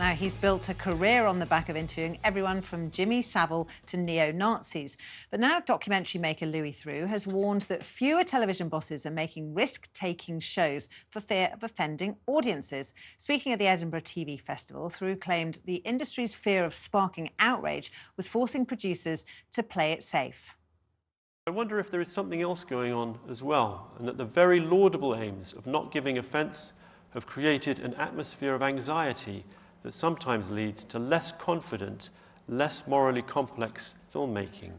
Now, he's built a career on the back of interviewing everyone from Jimmy Savile to neo-Nazis. But now documentary maker Louis Theroux has warned that fewer television bosses are making risk-taking shows for fear of offending audiences. Speaking at the Edinburgh TV Festival, Theroux claimed the industry's fear of sparking outrage was forcing producers to play it safe. I wonder if there is something else going on as well, and that the very laudable aims of not giving offence have created an atmosphere of anxiety that sometimes leads to less confident, less morally complex filmmaking.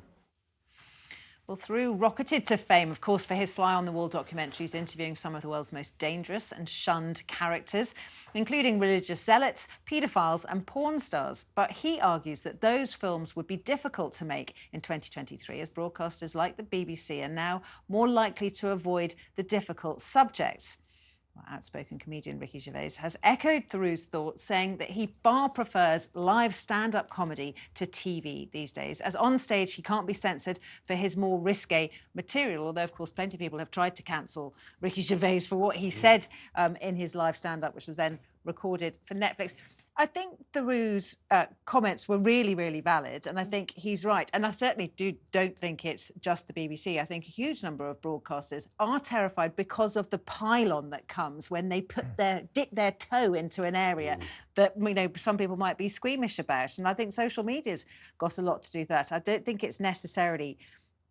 Well, Theroux rocketed to fame, of course, for his fly-on-the-wall documentaries interviewing some of the world's most dangerous and shunned characters, including religious zealots, paedophiles and porn stars. But he argues that those films would be difficult to make in 2023, as broadcasters like the BBC are now more likely to avoid the difficult subjects. Well, outspoken comedian Ricky Gervais has echoed Theroux's thoughts, saying that he far prefers live stand-up comedy to TV these days, as on stage he can't be censored for his more risque material, although, of course, plenty of people have tried to cancel Ricky Gervais for what he said in his live stand-up, which was then recorded for Netflix. I think Theroux's comments were really, really valid, and I think he's right. And I certainly don't think it's just the BBC. I think a huge number of broadcasters are terrified because of the pylon that comes when they dip their toe into an area that, you know, some people might be squeamish about. And I think social media's got a lot to do with that. I don't think it's necessarily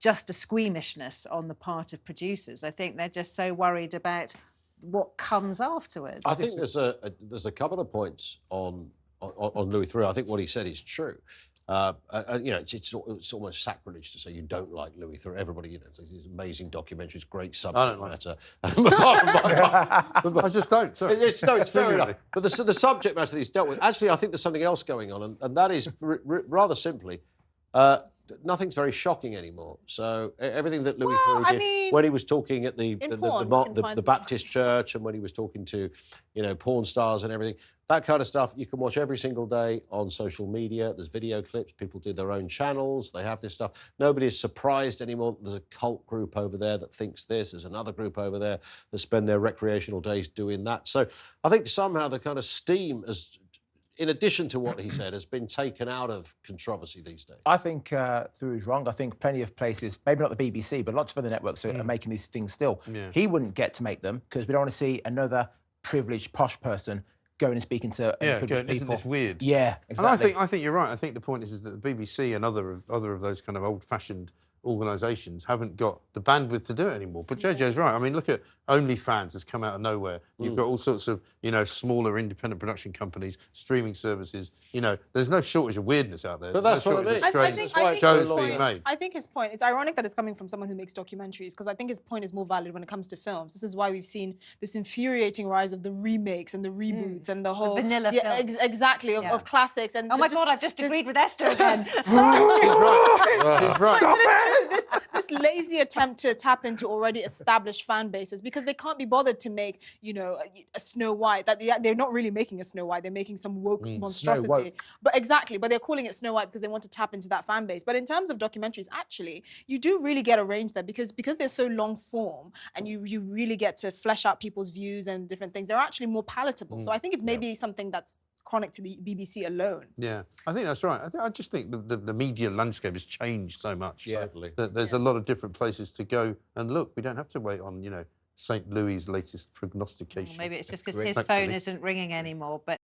just a squeamishness on the part of producers. I think they're just so worried about what comes afterwards. I think there's a couple of points on Louis Theroux. I think what he said is true. You know, it's almost sacrilege to say you don't like Louis Theroux. Everybody, you know, these amazing documentaries, great subject matter. I just don't. Sorry. It's fair enough. But the subject matter that he's dealt with, actually, I think there's something else going on, and that is rather simply. Nothing's very shocking anymore. So everything that Louis Theroux did when he was talking at the Baptist church, and when he was talking to, you know, porn stars and everything, that kind of stuff you can watch every single day on social media. There's video clips. People do their own channels. They have this stuff. Nobody is surprised anymore. There's a cult group over there that thinks this. There's another group over there that spend their recreational days doing that. So I think somehow the kind of steam has, in addition to what he said, has been taken out of controversy these days. I think Theroux is wrong. I think plenty of places, maybe not the BBC, but lots of other networks are making these things still. Yeah. He wouldn't get to make them because we don't want to see another privileged, posh person going and speaking to people. Isn't this weird? Yeah, exactly. And I think you're right. I think the point is that the BBC and other of those kind of old-fashioned organisations haven't got the bandwidth to do it anymore. But JJ's right. I mean, look at OnlyFans has come out of nowhere. You've got all sorts of, you know, smaller independent production companies, streaming services. You know, there's no shortage of weirdness out there. But that's what it is. I think shows being made. I think his point, it's ironic that it's coming from someone who makes documentaries, because I think his point is more valid when it comes to films. This is why we've seen this infuriating rise of the remakes and the reboots and the whole... The vanilla films. Exactly, of classics. And oh my God, I've just agreed with Esther again. She's right. She's right. Stop it! This lazy attempt to tap into already established fan bases, because they can't be bothered to make, you know, a Snow White. They're not really making a Snow White. They're making some woke monstrosity. But exactly, but they're calling it Snow White because they want to tap into that fan base. But in terms of documentaries, actually, you do really get a range there because they're so long form and you really get to flesh out people's views and different things. They're actually more palatable. So I think it's maybe something that's chronic to the BBC alone. Yeah, I think that's right. I just think the media landscape has changed so much. Yeah. That there's a lot of different places to go and look. We don't have to wait on, you know, St. Louis' latest prognostication. Well, maybe it's just because his phone isn't ringing anymore. But